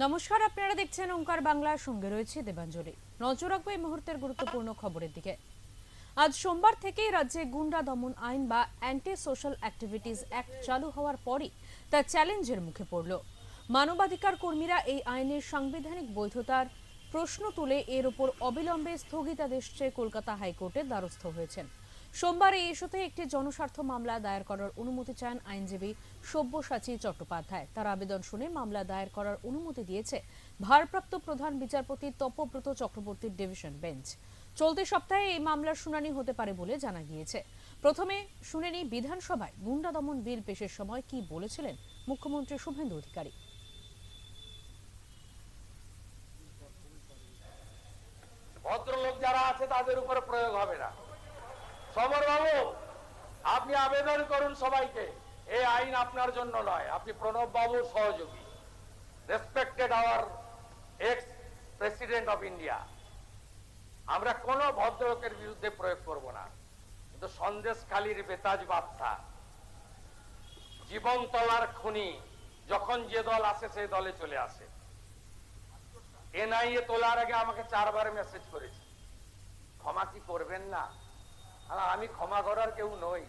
নমস্কার, আপনারা দেখছেন ওঙ্কার বাংলার সঙ্গে রয়েছে দেবাঞ্জলি। নজর রাখবো এই মুহূর্তের গুরুত্বপূর্ণ খবরের দিকে। আজ সোমবার থেকেই রাজ্যে গুন্ডা দমন আইন বা অ্যান্টি সোশ্যাল অ্যাক্টিভিটিস অ্যাক্ট চালু হওয়ার পরই তা চ্যালেঞ্জের মুখে পড়ল। মানবাধিকার কর্মীরা এই আইনের সাংবিধানিক বৈধতার প্রশ্ন তুলে এর ওপর অবিলম্বে স্থগিতাদেশ চেয়ে কলকাতা হাইকোর্টের দ্বারস্থ হয়েছেন। সোমবার এই ইস্যুতে একটি জনস্বার্থ মামলা দায়ের করার অনুমতি চান আইনজীবী সব্যসাচী চট্টোপাধ্যায়। তার আবেদন শুনে মামলা দায়ের করার অনুমতি দিয়েছে ভারপ্রাপ্ত প্রধান বিচারপতি তপব্রত চক্রবর্তীর ডিভিশন বেঞ্চ। চলতি সপ্তাহে এই মামলার শুনানি হতে পারে বলে জানা গিয়েছে। প্রথমে শুনে নিই বিধানসভায় গুন্ডা দমন বিল পেশের সময় কি বলেছিলেন মুখ্যমন্ত্রী শুভেন্দু অধিকারী। ভদ্রলোক যারা আছে তাদের উপরে প্রয়োগ হবে না। সমর বাবু, আপনি আবেদন করুন সবাইকে, এই আইন আপনার জন্য নয়, আপনি প্রণব বাবুর সহযোগী, respected our ex president of India. আমরা কোন ভদ্রলোকের বিরুদ্ধে প্রয়োগ করব না, কিন্তু সন্দেশখালীর বেতাজ বাদশা, জীবনতলার খুনি, যখন যে দল আসে সেই দলে চলে আসে। এনআইএ তোলার আগে আমাকে 4 বার মেসেজ করেছে, ক্ষমা কি করবেন না? আমি ক্ষমা করার কেউ নই।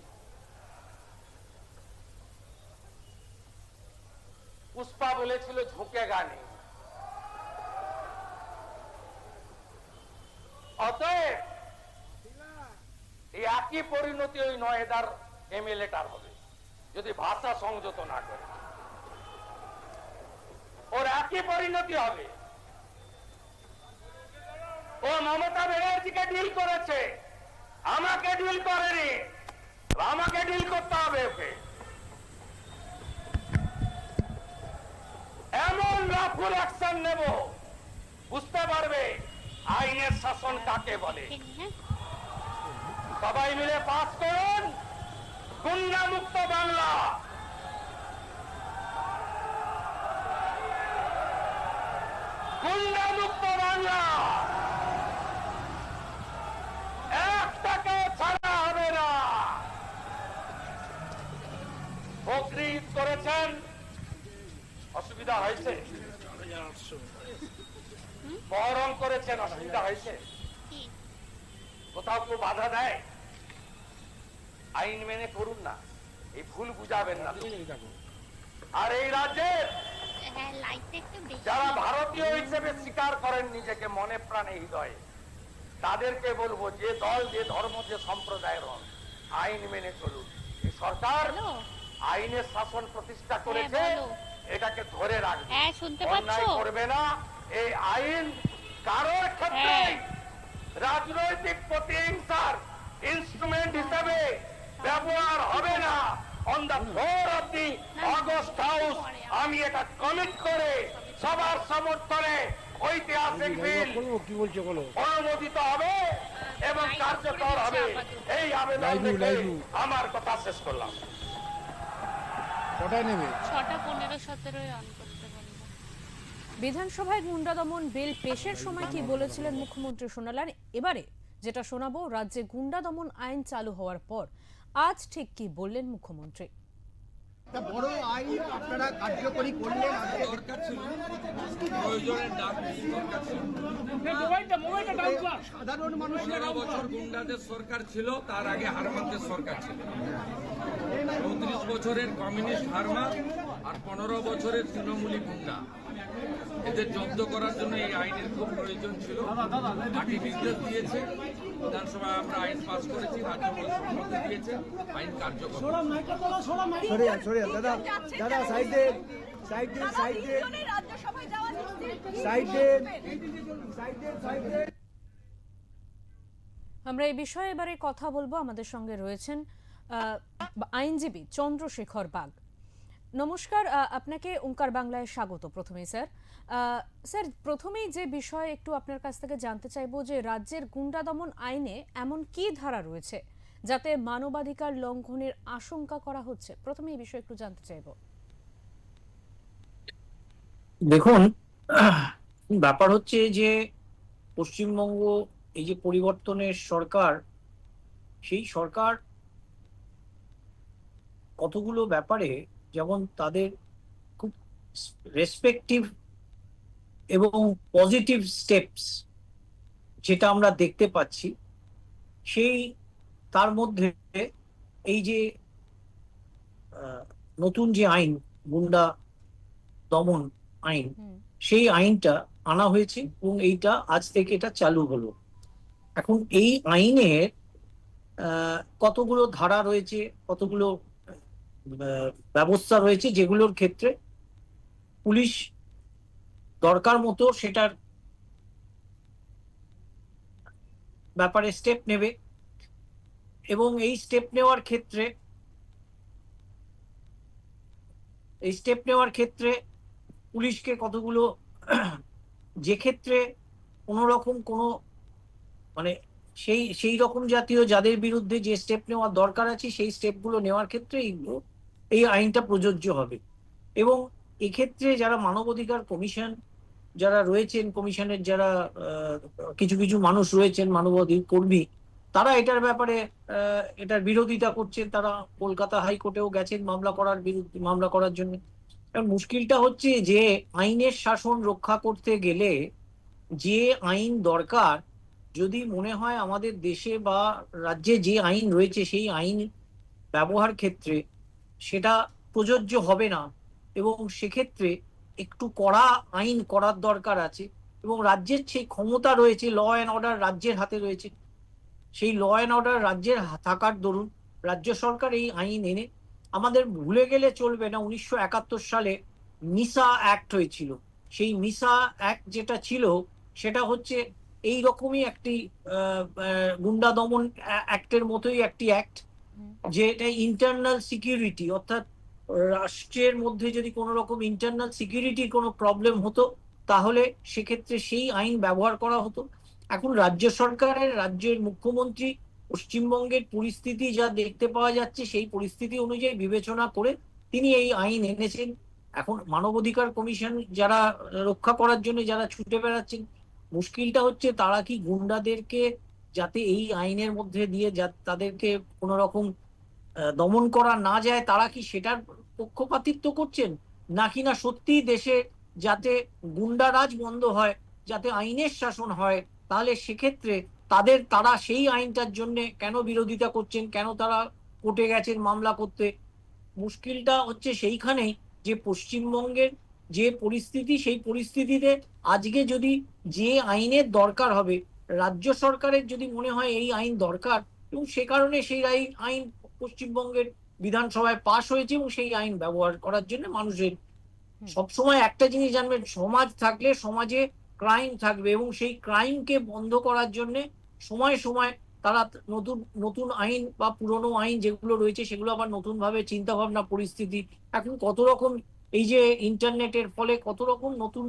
পুষ্পা বলেছিল ঝুঁকে গানে, অতএব এই একই পরিণতি ওই নয়দার এমএলএটার হবে যদি ভাষা সংযত না করে। ওর একই পরিণতি হবে। ও মমতা ব্যানার্জিকে ডিল করেছে, আমাকে ডিল করেনি, আমাকে ডিল করতে হবে ওকে। এমন রাফুল অ্যাকশন নেব, বুঝতে পারবে আইনের শাসন কাকে বলে। সবাই মিলে পাস করুন গুন্ডা মুক্ত বাংলা। গুন্ডা মুক্ত বাংলা, একটাকে ছাড়া হবে না। বকরি ঈদ করেছেন, অসুবিধা হয়েছে? মহরম করেছেন, অসুবিধা হয়েছে? কোথাও কেউ বাধা দেয়? আইন মেনে করুন না, এই ভুল বুঝাবেন না। আর এই রাজ্যের যারা ভারতীয় হিসেবে স্বীকার করেন নিজেকে মনে প্রাণে হৃদয়ে, তাদেরকে বলবো যে দল, যে ধর্ম, যে সম্প্রদায়ের হন, আইন মেনে চলুন। এই সরকার আইনের শাসন প্রতিষ্ঠা করেছে, এটাকে ধরে রাখবে, অন্যায় করবে না। এই আইন কারোর ক্ষেত্রে রাজনৈতিক প্রতিহিংসার ইনস্ট্রুমেন্ট হিসেবে ব্যবহার হবে না। On the floor of the August house আমি এটা কমিট করে সবার সমর্থনে ঐতিহাসিক বিল অনুমোদিত হবে এবং কার্যকর হবে। এই আবেদন থেকে আমার কথা শেষ করলাম। বিধানসভায় গুন্ডা দমন বিল পেশের সময় কি বলেছিলেন মুখ্যমন্ত্রী শোনালেন। এবারে যেটা শোনাবো, রাজ্যে গুন্ডা দমন আইন চালু হওয়ার পর আজ ঠিক কি বললেন মুখ্যমন্ত্রী। বড় আইন আপনারা কার্যকরী করলেন, সাধারণ মানুষের 15 বছর গুন্ডাদের সরকার ছিল, তার আগে হারমানদের সরকার ছিল। 34 বছরের কমিউনিস্ট হারমা আর 15 বছরের তৃণমূলী গুন্ডা, এদের জব্দ করার জন্য এই আইনের খুব প্রয়োজন ছিল। পার্টি নির্দেশ দিয়েছে, বিধানসভায় আমরা আইন পাস করেছি, রাজ্য সম্মতি দিয়েছে, আইন কার্যকর। আমরা এই বিষয়ে এবারে কথা বলবো। আমাদের সঙ্গে রয়েছেন আইনজীবী চন্দ্রশেখর বাগ। নমস্কার, আপনাকে ওঙ্কার বাংলায় স্বাগত। প্রথমেই স্যার প্রথমেই যে বিষয় একটু আপনার কাছ থেকে জানতে চাইবো যে রাজ্যের গুন্ডা দমন আইনে এমন কি ধারা রয়েছে যাতে মানবাধিকার লঙ্ঘনের আশঙ্কা করা হচ্ছে, প্রথমে এই বিষয়ে একটু জানতে চাইবো। দেখুন, ব্যাপার হচ্ছে যে পশ্চিমবঙ্গ এই যে পরিবর্তনের সরকার, সেই সরকার কতগুলো ব্যাপারে যেমন তাদের খুব রেসপেক্টিভ এবং পজিটিভ স্টেপস যেটা আমরা দেখতে পাচ্ছি, সেই তার মধ্যে এই যে নতুন যে আইন, গুন্ডা দমন আইন, হুম। সেই আইনটা আনা হয়েছে এবং এইটা আজ থেকে এটা চালু হলো। এখন এই আইনের কতগুলো ধারা রয়েছে, কতগুলো ব্যবস্থা রয়েছে, যেগুলোর ক্ষেত্রে পুলিশ দরকার মতো সেটার ব্যাপারে স্টেপ নেবে এবং এই স্টেপ নেওয়ার ক্ষেত্রে পুলিশকে কতগুলো যে ক্ষেত্রে কোনো রকম কোনো মানে সেই রকম জাতীয় যাদের বিরুদ্ধে যে স্টেপ নেওয়ার দরকার আছে, সেই স্টেপগুলো নেওয়ার ক্ষেত্রে এই আইনটা প্রযোজ্য হবে। এবং এক্ষেত্রে যারা মানবাধিকার কমিশন যারা রয়েছেন, কমিশনের যারা কিছু কিছু মানুষ রয়েছেন মানবাধিকার কর্মী, তারা এটার ব্যাপারে এটার বিরোধিতা করছেন। তারা কলকাতা হাইকোর্টেও গেছেন মামলা করার জন্য। মুশকিলটা হচ্ছে যে আইনের শাসন রক্ষা করতে গেলে যে আইন দরকার, যদি মনে হয় আমাদের দেশে বা রাজ্যে যে আইন রয়েছে সেই আইন ব্যবহার ক্ষেত্রে সেটা প্রযোজ্য হবে না, এবং সেক্ষেত্রে একটু কড়া আইন করার দরকার আছে। এবং রাজ্যের সেই ক্ষমতা রয়েছে, ল অ্যান্ড অর্ডার রাজ্যের হাতে রয়েছে, সেই ল অ্যান্ড অর্ডার রাজ্যের থাকার দরুন রাজ্য সরকার এই আইন এনে, আমাদের ভুলে গেলে চলবে না 1971 সালে মিসা অ্যাক্ট হয়েছিল। সেই মিসা অ্যাক্ট যেটা ছিল সেটা হচ্ছে এই রকমই একটি গুন্ডা দমন অ্যাক্টের মতোই একটি অ্যাক্ট, যেটা ইন্টারনাল সিকিউরিটি, অর্থাৎ রাষ্ট্রের মধ্যে যদি কোনো রকম ইন্টারনাল সিকিউরিটির কোনো প্রবলেম হতো তাহলে সেক্ষেত্রে সেই আইন ব্যবহার করা হতো। এখন রাজ্যের মুখ্যমন্ত্রী পশ্চিমবঙ্গের পরিস্থিতি যা দেখতে পাওয়া যাচ্ছে, সেই পরিস্থিতি অনুযায়ী বিবেচনা করে তিনি এই আইন এনেছেন। এখন মানবাধিকার কমিশন যারা রক্ষা করার জন্য যারা ছুটে বেড়াচ্ছেন, মুশকিলটা হচ্ছে তারা কি গুন্ডাদেরকে যাতে এই আইনের মধ্যে দিয়ে তাদেরকে কোনো রকম দমন করা না যায়, তারা কি সেটার পক্ষপাতিত্ব করছেন, নাকি না সত্যি দেশে যাতে গুন্ডারাজ বন্ধ হয়, যাতে আইনের শাসন হয়, তাহলে সেক্ষেত্রে তারা সেই আইনটার জন্য কেন বিরোধিতা করছেন, কেন তারা কোর্টে গেছেন মামলা করতে। মুশকিলটা হচ্ছে সেইখানেই যে পশ্চিমবঙ্গের যে পরিস্থিতি, সেই পরিস্থিতিতে আজকে যদি যে আইনের দরকার হবে, রাজ্য সরকারের যদি মনে হয় এই আইন দরকার, এবং সে কারণে সেই আইন পশ্চিমবঙ্গের বিধানসভায় পাশ হয়েছে, এবং সেই আইন ব্যবহার করার জন্য মানুষের সবসময় একটা জিনিস জানবেন, সমাজ থাকলে সমাজে ক্রাইম থাকবে, এবং সেই ক্রাইমকে বন্ধ করার জন্য সময় সময় তারা নতুন নতুন আইন বা পুরনো আইন যেগুলো রয়েছে সেগুলো আবার নতুন ভাবে চিন্তা ভাবনা, পরিস্থিতি এখন কত রকম, এই যে ইন্টারনেটের ফলে কত রকম নতুন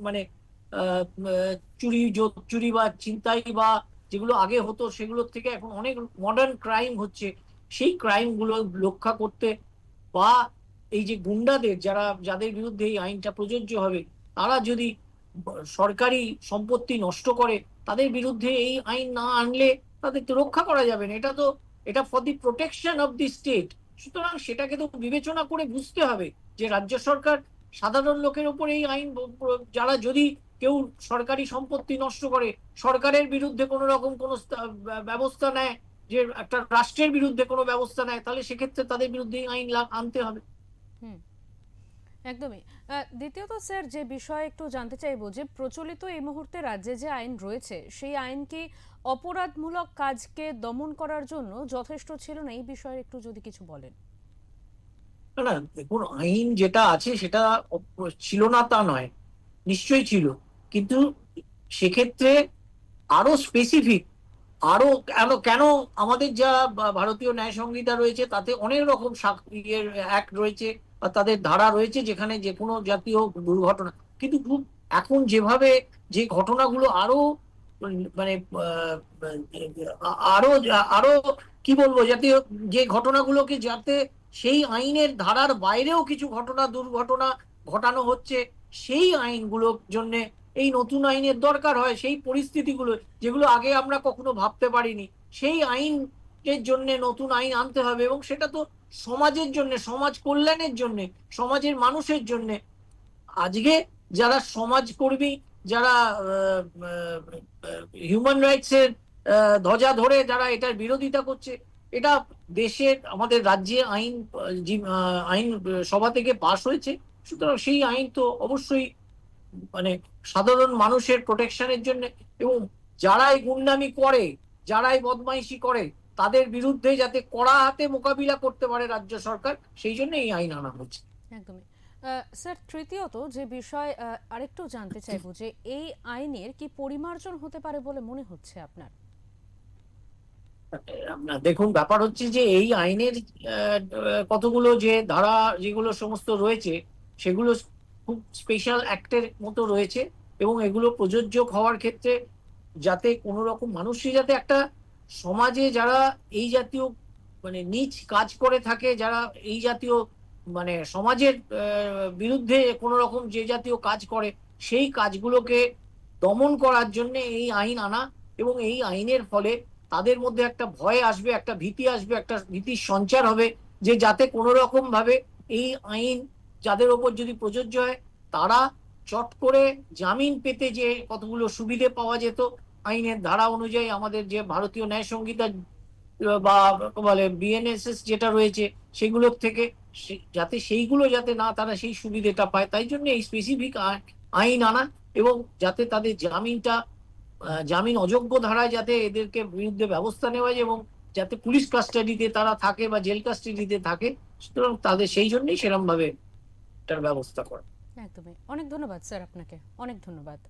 মানে চুরি বা ছিনতাই বা যেগুলো আগে হতো সেগুলোর থেকে এখন অনেক মডার্ন ক্রাইম হচ্ছে। সেই ক্রাইম গুলো রক্ষা করতে, বা এই যে গুন্ডাদের যাদের বিরুদ্ধে এই আইনটা প্রযোজ্য হবে, তারা যদি সরকারি সম্পত্তি নষ্ট করে, তাদের বিরুদ্ধে এই আইন না আনলে তাদেরকে রক্ষা করা যাবে না। এটা for the protection of the state. সুতরাং সেটাকে তো বিবেচনা করে বুঝতে হবে যে রাজ্য সরকার সাধারণ লোকের উপর এই আইন, যারা যদি কেউ সরকারি সম্পত্তি নষ্ট করে, সরকারের বিরুদ্ধে কোনো রকম কোনো ব্যবস্থা নেয়, যে একটা রাষ্ট্রের বিরুদ্ধে কোনো ব্যবস্থা নেয়, তাহলে সেক্ষেত্রে তাদের বিরুদ্ধে আইন আনতে হবে। হুম, একদমই। দ্বিতীয়ত স্যার, যে বিষয়ে একটু জানতে চাইবো, যে প্রচলিত এই মুহূর্তে রাজ্যে যে আইন রয়েছে, সেই আইন কি অপরাধমূলক কাজকে দমন করার জন্য যথেষ্ট ছিল না? এই বিষয়ে একটু যদি কিছু বলেন। না, দেখুন, আইন যেটা আছে সেটা ছিল না তা নয়, নিশ্চয়ই ছিল, কিন্তু সেক্ষেত্রে আরো স্পেসিফিক, আরো কেন আমাদের যা ভারতীয় ন্যায় সংহিতা রয়েছে তাতে অনেক রকম অ্যাক্ট রয়েছে বা তাদের ধারা রয়েছে, যেখানে যে কোনো জাতীয় দুর্ঘটনা, কিন্তু খুব এখন যেভাবে যে ঘটনাগুলো আরো মানে আরো আরো কি বলবো, জাতীয় যে ঘটনাগুলোকে যাতে সেই আইনের ধারার বাইরেও কিছু দুর্ঘটনা ঘটানো হচ্ছে, সেই আইনগুলোর জন্য এই নতুন আইনের দরকার হয়। সেই পরিস্থিতিগুলো যেগুলো আগে আমরা কখনো ভাবতে পারিনি, সেই আইনের জন্য নতুন আইন আনতে হবে, এবং সেটা তো সমাজের জন্য, সমাজ কল্যাণের জন্য, সমাজের মানুষের জন্য। আজকে যারা সমাজকর্মী, যারা হিউম্যান রাইটস এর ধ্বজা ধরে যারা এটার বিরোধিতা করছে, এটা দেশের আমাদের রাজ্যে আইন সভা থেকে পাশ হয়েছে। সুতরাং সেই আইন তো অবশ্যই মানে সাধারণ মানুষের প্রোটেকশনের জন্য, এবং যারাই গুন্ডামি করে, যারাই বদমাইশি করে, তাদের বিরুদ্ধে যাতে কড়া হাতে মোকাবিলা করতে পারে রাজ্য সরকার, সেই জন্য এই আইন আনা হচ্ছে। একদমই। স্যার, তৃতীয়ত যে বিষয় আরেকটু জানতে চাইবো যে এই আইনের কি পরিমার্জন হতে পারে বলে মনে হচ্ছে আপনার? আপনার দেখুন, ব্যাপার হচ্ছে যে এই আইনের কতগুলো যে ধারা যেগুলো সমস্ত রয়েছে, সেগুলো খুব স্পেশাল অ্যাক্টের মতো রয়েছে, এবং এগুলো প্রযোজ্য হওয়ার ক্ষেত্রে যাতে কোনো রকম মানুষই যাতে একটা সমাজে যারা এই জাতীয় মানে নীচ কাজ করে থাকে, যারা এই জাতীয় মানে সমাজের বিরুদ্ধে কোনো রকম যে জাতীয় কাজ করে, সেই কাজগুলোকে দমন করার জন্য এই আইন আনা। এবং এই আইনের ফলে তাদের মধ্যে একটা ভয় আসবে, একটা ভীতি আসবে, একটা ভীতির সঞ্চার হবে, যে যাতে কোনো রকম ভাবে এই আইন যাদের ওপর যদি প্রযোজ্য হয়, তারা চট করে জামিন পেতে যে কতগুলো সুবিধে পাওয়া যেত আইনের ধারা অনুযায়ী, আমাদের যে ভারতীয় ন্যায় সংহিতা বা বলে বিএনএসএস যেটা রয়েছে, সেগুলোর থেকে যাতে সেইগুলো যাতে না তারা সেই সুবিধাটা পায়, তাই জন্য এই স্পেসিফিক আইন আনা। এবং যাতে তাদের জামিন অযোগ্য ধারায় যাতে এদেরকে বিরুদ্ধে ব্যবস্থা নেওয়া যায়, এবং যাতে পুলিশ কাস্টাডিতে তারা থাকে বা জেল কাস্টাডিতে থাকে, সুতরাং তাদের সেই জন্যই সেরকম ভাবে এটার ব্যবস্থা করে। একদমই। অনেক ধন্যবাদ স্যার, আপনাকে অনেক ধন্যবাদ।